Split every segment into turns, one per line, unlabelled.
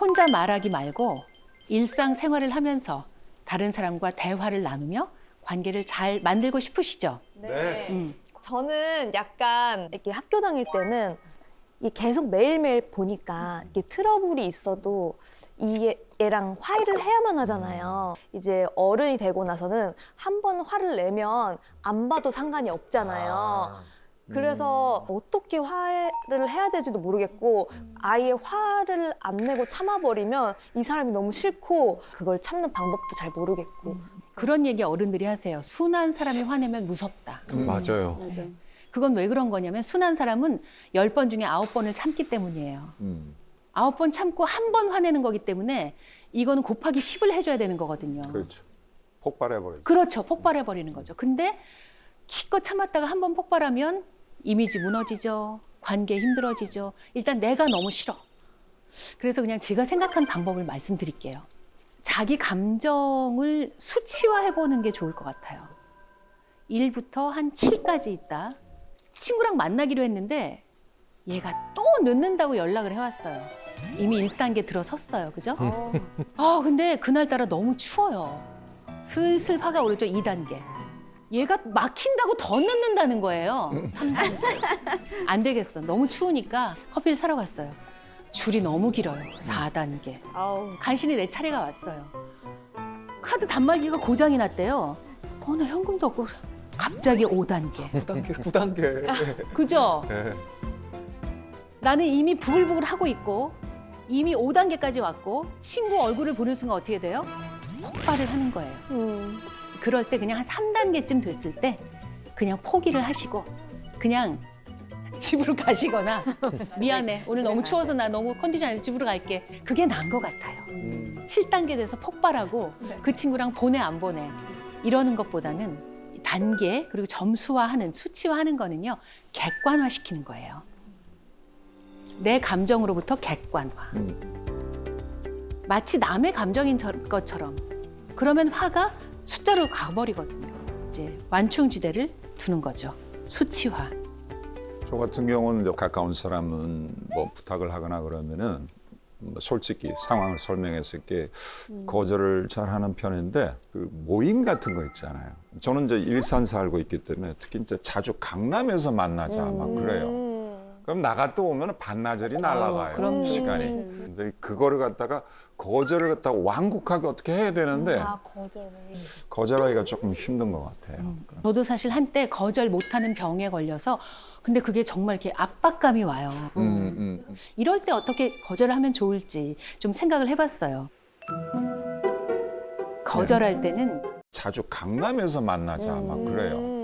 혼자 말하기 말고 일상생활을 하면서 다른 사람과 대화를 나누며 관계를 잘 만들고 싶으시죠?
네. 저는 약간 이렇게 학교 다닐 때는 이 계속 매일매일 보니까 이게 트러블이 있어도 이 애랑 화해를 해야만 하잖아요. 이제 어른이 되고 나서는 한 번 화를 내면 안 봐도 상관이 없잖아요. 그래서 어떻게 화해를 해야 될지도 모르겠고 아예 화를 안 내고 참아버리면 이 사람이 너무 싫고 그걸 참는 방법도 잘 모르겠고.
그런 얘기 어른들이 하세요. 순한 사람이 화내면 무섭다.
맞아요.
그건 왜 그런 거냐면 순한 사람은 10번 중에 9번을 참기 때문이에요. 9번 참고 한 번 화내는 거기 때문에 이거는 곱하기 10을 해줘야 되는 거거든요.
그렇죠. 폭발해버리죠.
그렇죠. 폭발해버리는 거죠. 근데 기껏 참았다가 한 번 폭발하면 이미지 무너지죠. 관계 힘들어지죠. 일단 내가 너무 싫어. 그래서 그냥 제가 생각한 방법을 말씀드릴게요. 자기 감정을 수치화해보는 게 좋을 것 같아요. 1부터 한 7까지 있다. 친구랑 만나기로 했는데 얘가 또 늦는다고 연락을 해왔어요. 이미 1단계 들어섰어요. 그죠? 근데 그날따라 너무 추워요. 슬슬 화가 오르죠. 2단계. 얘가 막힌다고 더 늦는다는 거예요. 3단계. 안 되겠어. 너무 추우니까 커피를 사러 갔어요. 줄이 너무 길어요. 4단계. 간신히 내 차례가 왔어요. 카드 단말기가 고장이 났대요. 나 현금도 없고 갑자기 5단계.
9단계.
그죠?
네.
나는 이미 부글부글 하고 있고 이미 5단계까지 왔고 친구 얼굴을 보는 순간 어떻게 돼요? 폭발을 하는 거예요. 그럴 때 그냥 한 3단계쯤 됐을 때 그냥 포기를 하시고 그냥 집으로 가시거나 미안해 오늘 너무 추워서 나 너무 컨디션 안 돼서 집으로 갈게. 그게 나은 것 같아요. 7단계 돼서 폭발하고 그 친구랑 보내 안 보내 이러는 것보다는 단계 그리고 점수화하는 수치화하는 거는요 객관화시키는 거예요. 내 감정으로부터 객관화. 마치 남의 감정인 것처럼. 그러면 화가 숫자로 가버리거든요. 이제 완충지대를 두는 거죠. 수치화.
저 같은 경우는 가까운 사람은 뭐 부탁을 하거나 그러면은 솔직히 상황을 설명해서 이렇게 거절을 잘 하는 편인데 그 모임 같은 거 있잖아요. 저는 이제 일산 살고 있기 때문에 특히 이제 자주 강남에서 만나자 막 그래요. 그럼 나갔다 오면 반나절이 날아가요.
그럼요.
시간이. 근데 그거를 갖다가 거절을 갖다가 완곡하게 어떻게 해야 되는데 거절하기가 조금 힘든 것 같아요.
저도 사실 한때 거절 못하는 병에 걸려서 근데 그게 정말 이렇게 압박감이 와요. 이럴 때 어떻게 거절을 하면 좋을지 좀 생각을 해봤어요. 거절할 때는
자주 강남에서 만나자 막 그래요.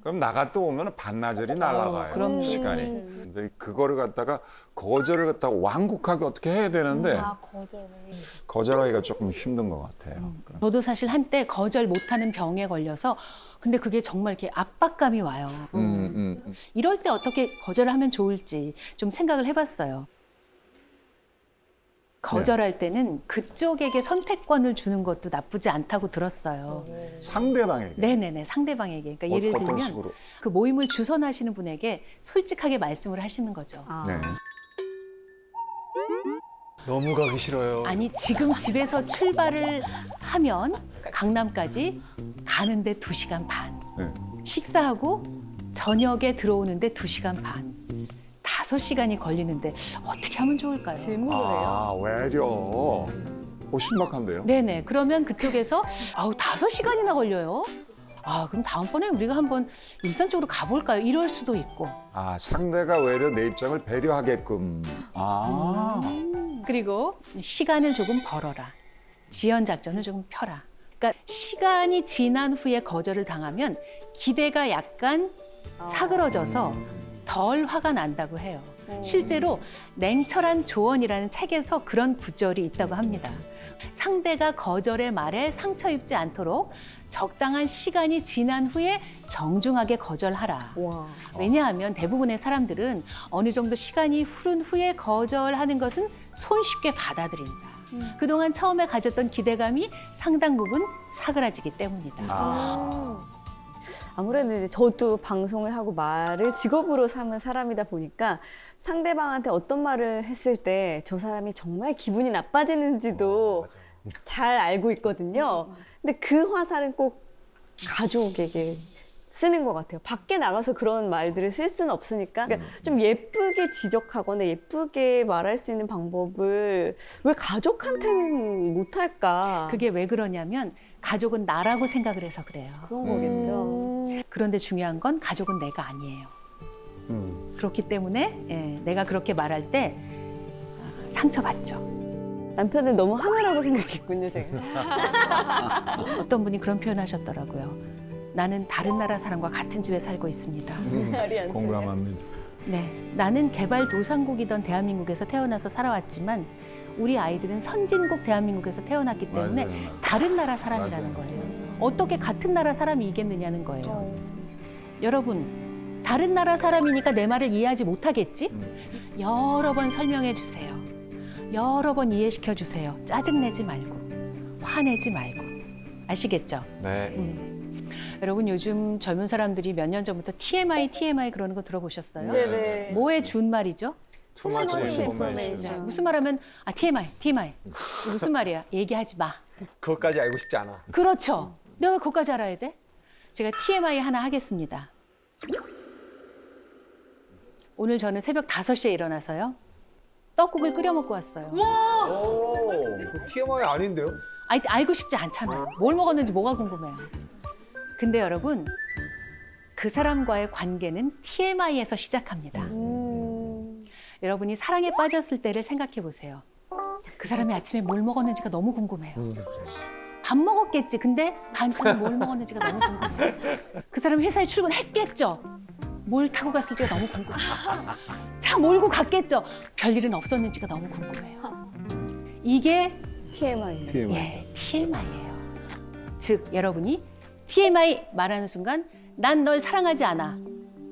그럼 나갔다 오면 반나절이 날아가요.
그럼요.
시간이. 근데 그거를 갖다가 거절을 갖다가 완곡하게 어떻게 해야 되는데 거절하기가 조금 힘든 것 같아요.
저도 사실 한때 거절 못하는 병에 걸려서 근데 그게 정말 이렇게 압박감이 와요. 이럴 때 어떻게 거절을 하면 좋을지 좀 생각을 해봤어요. 거절할 때는 그쪽에게 선택권을 주는 것도 나쁘지 않다고 들었어요.
상대방에게.
네네네, 상대방에게. 그러니까 예를
어떤
들면
식으로?
그 모임을 주선하시는 분에게 솔직하게 말씀을 하시는 거죠.
네.
너무 가기 싫어요.
아니 지금 집에서 출발을 하면 강남까지 가는데 2시간 반.
네.
식사하고 저녁에 들어오는데 2시간 반. 5시간이 걸리는데 어떻게 하면 좋을까요?
아, 외려. 신박한데요?
네네. 그러면 그쪽에서 5시간이나 걸려요? 그럼 다음번에 우리가 한번 일산 쪽으로 가볼까요? 이럴 수도 있고.
아, 상대가 외려 내 입장을 배려하게끔.
그리고 시간을 조금 벌어라. 지연 작전을 조금 펴라. 그러니까 시간이 지난 후에 거절을 당하면 기대가 약간 사그러져서 덜 화가 난다고 해요. 실제로 냉철한 조언이라는 책에서 그런 구절이 있다고 합니다. 상대가 거절의 말에 상처 입지 않도록 적당한 시간이 지난 후에 정중하게 거절하라. 왜냐하면 대부분의 사람들은 어느 정도 시간이 흐른 후에 거절하는 것은 손쉽게 받아들인다. 그동안 처음에 가졌던 기대감이 상당 부분 사그라지기 때문이다.
아무래도 이제 저도 방송을 하고 말을 직업으로 삼은 사람이다 보니까 상대방한테 어떤 말을 했을 때 저 사람이 정말 기분이 나빠지는지도 잘 알고 있거든요. 근데 그 화살은 꼭 가족에게 쓰는 것 같아요. 밖에 나가서 그런 말들을 쓸 수는 없으니까 그러니까 좀 예쁘게 지적하거나 예쁘게 말할 수 있는 방법을 왜 가족한테는 못할까?
그게 왜 그러냐면 가족은 나라고 생각을 해서 그래요.
그런 거겠죠.
그런데 중요한 건 가족은 내가 아니에요. 그렇기 때문에 내가 그렇게 말할 때 상처받죠.
남편은 너무 하나라고 생각했군요, 제가.
어떤 분이 그런 표현하셨더라고요. 나는 다른 나라 사람과 같은 집에 살고 있습니다.
공감합니다.
네, 나는 개발도상국이던 대한민국에서 태어나서 살아왔지만 우리 아이들은 선진국 대한민국에서 태어났기 때문에
맞아요.
다른 나라 사람이라는
맞아요.
거예요. 어떻게 같은 나라 사람이 이겠느냐는 거예요. 여러분, 다른 나라 사람이니까 내 말을 이해하지 못하겠지? 여러 번 설명해 주세요. 여러 번 이해시켜 주세요. 짜증내지 말고, 화내지 말고. 아시겠죠?
네.
여러분 요즘 젊은 사람들이 몇 년 전부터 TMI 그러는 거 들어보셨어요?
네네.
뭐에 준 말이죠?
투마치
much
인포메이션.
네, 무슨 말하면 TMI 무슨 말이야? 얘기하지 마.
그것까지 알고 싶지 않아.
그렇죠. 내가 왜 그것까지 알아야 돼? 제가 TMI 하나 하겠습니다. 오늘 저는 새벽 5시에 일어나서요. 떡국을 끓여 먹고 왔어요.
오, 그 TMI 아닌데요?
알고 싶지 않잖아요. 뭘 먹었는지 뭐가 궁금해요. 근데 여러분, 그 사람과의 관계는 TMI에서 시작합니다. 여러분이 사랑에 빠졌을 때를 생각해 보세요. 그 사람이 아침에 뭘 먹었는지가 너무 궁금해요. 밥 먹었겠지. 근데 반찬을 뭘 먹었는지가 너무 궁금해요. 그 사람이 회사에 출근했겠죠. 뭘 타고 갔을지가 너무 궁금해요. 차 몰고 갔겠죠. 별일은 없었는지가 너무 궁금해요. 이게
TMI.
TMI예요. 즉, 여러분이 TMI 말하는 순간 난 널 사랑하지 않아.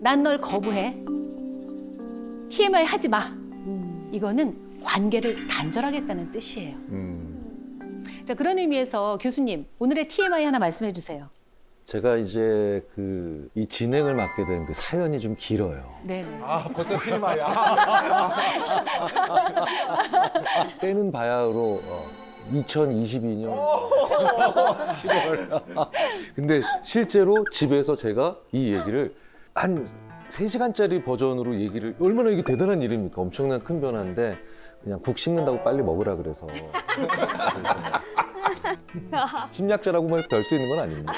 난 널 거부해. TMI 하지 마. 이거는 관계를 단절하겠다는 뜻이에요. 자, 그런 의미에서 교수님, 오늘의 TMI 하나 말씀해 주세요.
제가 이제 이 진행을 맡게 된 그 사연이 좀 길어요.
네네.
아, 벌써 TMI야.
때는 바야흐로 2022년 7월. 근데 실제로 집에서 제가 이 얘기를 한 3시간짜리 버전으로 얘기를 얼마나 이게 대단한 일입니까? 엄청난 큰 변화인데 그냥 국 식는다고 빨리 먹으라 그래서 심리학자라고 별 수 있는 건 아닙니다.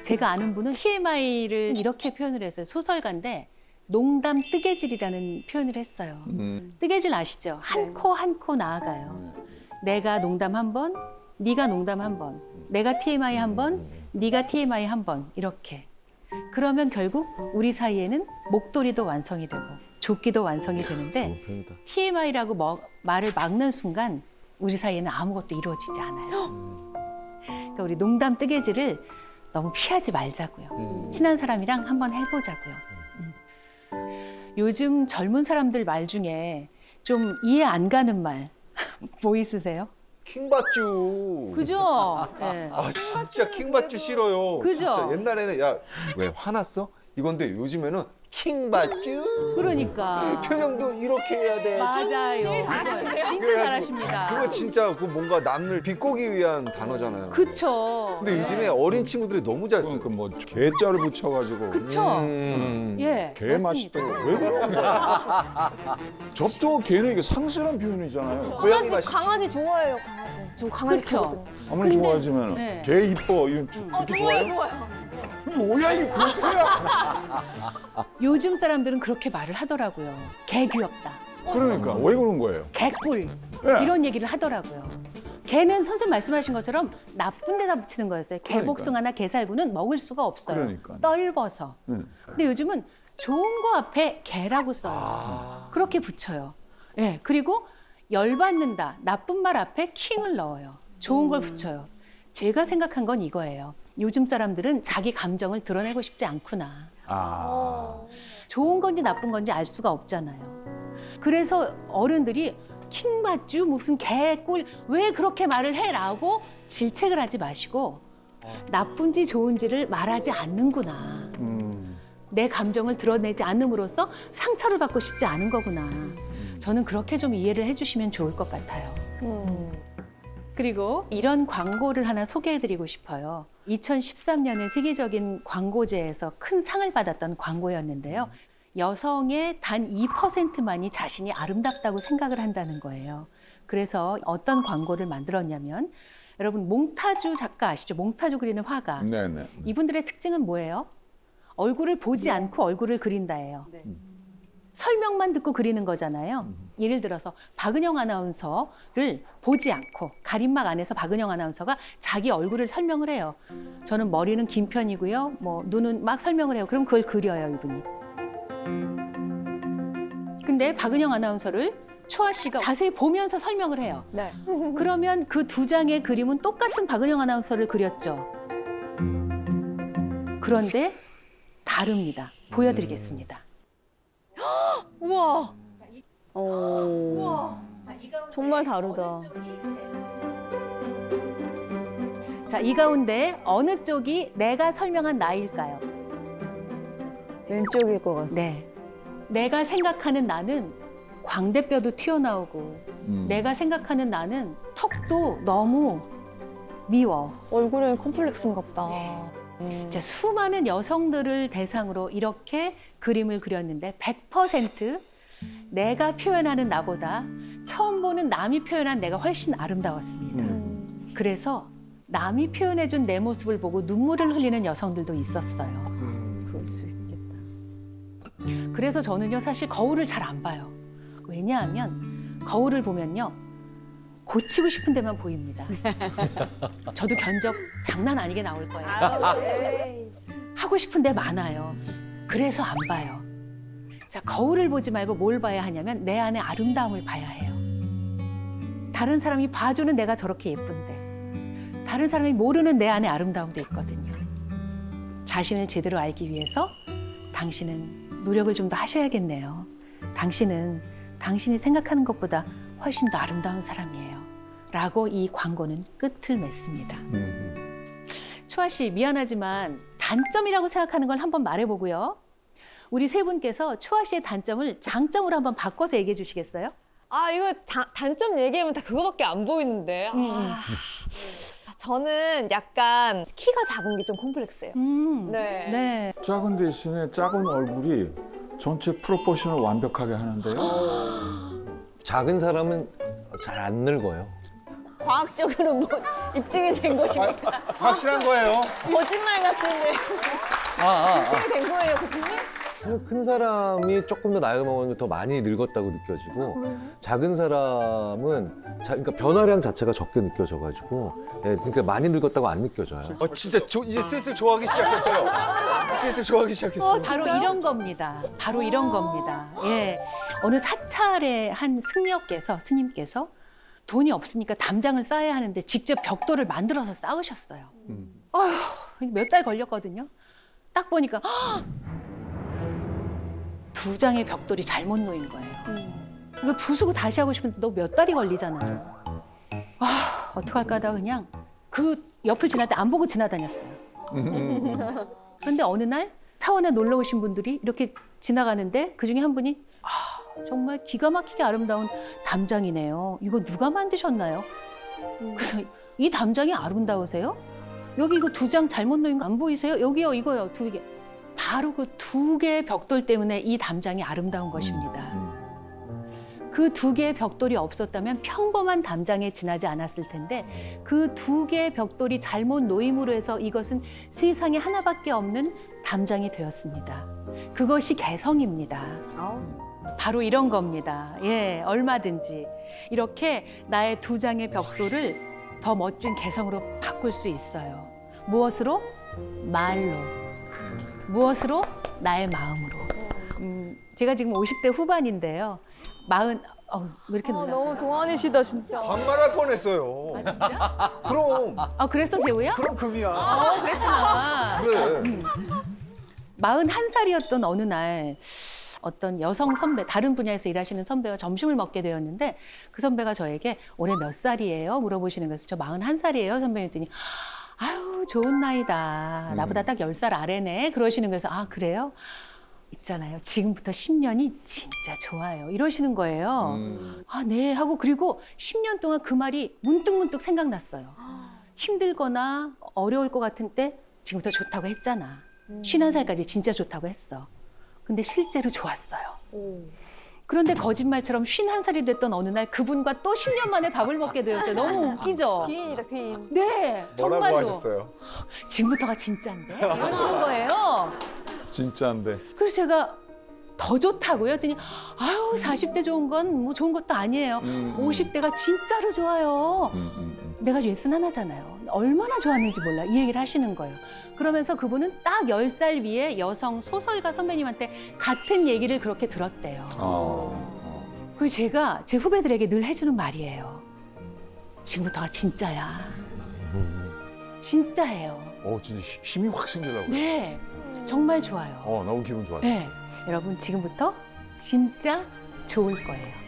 제가 아는 분은 TMI를 이렇게 표현을 했어요. 소설가인데 농담 뜨개질이라는 표현을 했어요. 뜨개질 아시죠? 한 코 한 코 나아가요. 내가 농담 한 번, 네가 농담 한 번, 내가 TMI 한 번, 네가 TMI 한 번 이렇게. 그러면 결국 우리 사이에는 목도리도 완성이 되고 조끼도 완성이 되는데
그렇습니다.
TMI라고 말을 막는 순간 우리 사이에는 아무것도 이루어지지 않아요. 그러니까 우리 농담 뜨개질을 너무 피하지 말자고요. 친한 사람이랑 한번 해보자고요. 요즘 젊은 사람들 말 중에 좀 이해 안 가는 말 뭐 있으세요?
킹받쥬.
그죠? 네.
아, 진짜 킹받쥬 싫어요.
그죠?
진짜 옛날에는 야, 왜 화났어? 이건데 요즘에는 킹받쥬.
그러니까.
표정도 이렇게 해야 돼.
맞아요. 진짜 잘하십니다.
그거 진짜 그 뭔가 남을 비꼬기 위한 단어잖아요.
그쵸.
근데 요즘에 어린 친구들이 너무 잘 써.
그러니까 뭐 개자를 붙여가지고
그쵸. 예.
개
맞습니다.
맛있다고 왜 그런 거야? 접도 개는 이게 상실한 표현이잖아요.
고양이 맛이.
강아지 좋아해요, 강아지. 저 강아지
그쵸.
키우거든요.
아무리
근데-
좋아하지만
네.
개 이뻐 이건 그렇게 좋아요?
좋아요.
뭐야 이게 그거야?
요즘 사람들은 그렇게 말을 하더라고요. 개 귀엽다.
그러니까 왜 그런 거예요?
개꿀.
네.
이런 얘기를 하더라고요. 개는 선생님 말씀하신 것처럼 나쁜 데다 붙이는 거였어요. 개복숭아나 개살구는 먹을 수가 없어요.
그러니까요.
떫어서.
네.
근데 요즘은 좋은 거 앞에 개라고 써요.
아.
그렇게 붙여요. 예, 그리고 열받는다. 나쁜 말 앞에 킹을 넣어요. 좋은 걸 붙여요. 제가 생각한 건 이거예요. 요즘 사람들은 자기 감정을 드러내고 싶지 않구나. 좋은 건지 나쁜 건지 알 수가 없잖아요. 그래서 어른들이 킹받쥬 무슨 개꿀 왜 그렇게 말을 해라고 질책을 하지 마시고 나쁜지 좋은지를 말하지 않는구나. 내 감정을 드러내지 않음으로써 상처를 받고 싶지 않은 거구나. 저는 그렇게 좀 이해를 해주시면 좋을 것 같아요. 그리고 이런 광고를 하나 소개해드리고 싶어요. 2013년에 세계적인 광고제에서 큰 상을 받았던 광고였는데요. 여성의 단 2%만이 자신이 아름답다고 생각을 한다는 거예요. 그래서 어떤 광고를 만들었냐면, 여러분 몽타주 작가 아시죠? 몽타주 그리는 화가.
네네.
이분들의 특징은 뭐예요? 얼굴을 보지 않고 얼굴을 그린다예요.
네.
설명만 듣고 그리는 거잖아요. 예를 들어서 박은영 아나운서를 보지 않고 가림막 안에서 박은영 아나운서가 자기 얼굴을 설명을 해요. 저는 머리는 긴 편이고요. 뭐 눈은 막 설명을 해요. 그럼 그걸 그려요, 이분이. 근데 박은영 아나운서를 초아 씨가 자세히 보면서 설명을 해요.
네.
그러면 그 두 장의 그림은 똑같은 박은영 아나운서를 그렸죠. 그런데 다릅니다. 보여드리겠습니다.
우와.
정말 다르다.
자, 이 가운데 어느 쪽이 내가 설명한 나일까요?
왼쪽일 것 같아.
네. 내가 생각하는 나는 광대뼈도 튀어나오고 내가 생각하는 나는 턱도 너무 미워.
얼굴에 컴플렉스인가 보다.
자, 수많은 여성들을 대상으로 이렇게 그림을 그렸는데 100% 내가 표현하는 나보다 처음 보는 남이 표현한 내가 훨씬 아름다웠습니다. 그래서 남이 표현해준 내 모습을 보고 눈물을 흘리는 여성들도 있었어요.
그럴 수 있겠다.
그래서 저는요, 사실 거울을 잘 안 봐요. 왜냐하면 거울을 보면요, 고치고 싶은 데만 보입니다. 저도 견적 장난 아니게 나올 거예요. 하고 싶은 데 많아요. 그래서 안 봐요. 자, 거울을 보지 말고 뭘 봐야 하냐면 내 안의 아름다움을 봐야 해요. 다른 사람이 봐주는 내가 저렇게 예쁜데 다른 사람이 모르는 내 안의 아름다움도 있거든요. 자신을 제대로 알기 위해서 당신은 노력을 좀 더 하셔야겠네요. 당신은 당신이 생각하는 것보다 훨씬 더 아름다운 사람이에요. 라고 이 광고는 끝을 맺습니다. 초아 씨, 미안하지만 단점이라고 생각하는 걸 한번 말해보고요. 우리 세 분께서 초아 씨의 단점을 장점으로 한번 바꿔서 얘기해 주시겠어요?
아, 이거 단점 얘기하면 다 그거밖에 안 보이는데. 저는 약간 키가 작은 게 좀 콤플렉스예요. 네.
네.
작은 대신에 작은 얼굴이 전체 프로포션을 완벽하게 하는데요.
작은 사람은 잘 안 늙어요.
과학적으로 뭐 입증이 된 것입니까?
확실한 거예요.
거짓말 같은데. 입증이 된 거예요, 교수님?
큰 사람이 조금 더 나이가 먹으면 더 많이 늙었다고 느껴지고 작은 사람은 그러니까 변화량 자체가 적게 느껴져가지고 그러니까 많이 늙었다고 안 느껴져요.
진짜 이제 슬슬 좋아하기 시작했어요. 슬슬 좋아하기 시작했어요.
바로 이런 겁니다. 바로 이런 겁니다. 예. 어느 사찰의 한 스님께서 돈이 없으니까 담장을 쌓아야 하는데 직접 벽돌을 만들어서 쌓으셨어요. 몇 달 걸렸거든요. 딱 보니까 2장의 벽돌이 잘못 놓인 거예요. 이거 부수고 다시 하고 싶은데 너 몇 달이 걸리잖아요. 어떡할까 하다가 그냥 그 옆을 지날 때 안 보고 지나다녔어요. 그런데 어느 날 사원에 놀러 오신 분들이 이렇게 지나가는데 그중에 한 분이 정말 기가 막히게 아름다운 담장이네요. 이거 누가 만드셨나요? 그래서 이 담장이 아름다우세요? 여기 이거 2장 잘못 놓인 거 안 보이세요? 여기요, 이거요, 2개. 바로 그 2개의 벽돌 때문에 이 담장이 아름다운 것입니다. 그 2개의 벽돌이 없었다면 평범한 담장에 지나지 않았을 텐데 그 2개의 벽돌이 잘못 놓임으로 해서 이것은 세상에 하나밖에 없는 담장이 되었습니다. 그것이 개성입니다. 바로 이런 겁니다. 예, 얼마든지 이렇게 나의 2장의 벽돌을 더 멋진 개성으로 바꿀 수 있어요. 무엇으로? 말로. 무엇으로? 나의 마음으로. 제가 지금 50대 후반인데요. 왜 이렇게 놀랐어요?
너무 동안이시다, 진짜.
반말할 뻔했어요.
진짜?
그럼
그랬어, 재우야?
그럼 금이야.
그랬구나.
그래.
41살이었던 어느 날 어떤 여성 선배, 다른 분야에서 일하시는 선배와 점심을 먹게 되었는데 그 선배가 저에게 올해 몇 살이에요? 물어보시는 거예요. 저 41살이에요, 선배님. 했더니 아유, 좋은 나이다. 나보다 딱 10살 아래네. 그러시는 거에서, 아, 그래요? 있잖아요. 지금부터 10년이 진짜 좋아요. 이러시는 거예요. 아, 네. 하고 그리고 10년 동안 그 말이 문득문득 생각났어요. 힘들거나 어려울 것 같은 때 지금부터 좋다고 했잖아. 51살까지 진짜 좋다고 했어. 근데 실제로 좋았어요. 그런데 거짓말처럼 51살이 됐던 어느 날 그분과 또 10년 만에 밥을 먹게 되었어요. 너무 웃기죠?
귀인이다, 귀인.
네,
뭐라고
정말로.
하셨어요?
지금부터가 진짜인데? 이러시는 거예요.
진짜인데.
그래서 제가 더 좋다고요? 했더니 아유 40대 좋은 건 뭐 좋은 것도 아니에요. 50대가 진짜로 좋아요. 내가 61잖아요. 얼마나 좋았는지 몰라. 이 얘기를 하시는 거예요. 그러면서 그분은 딱 10살 위에 여성 소설가 선배님한테 같은 얘기를 그렇게 들었대요. 그리고 제가 제 후배들에게 늘 해주는 말이에요. 지금부터가 진짜야. 진짜예요.
진짜 힘이 확 생기려고.
네, 정말 좋아요.
너무 기분 좋았어.
네, 여러분 지금부터 진짜 좋을 거예요.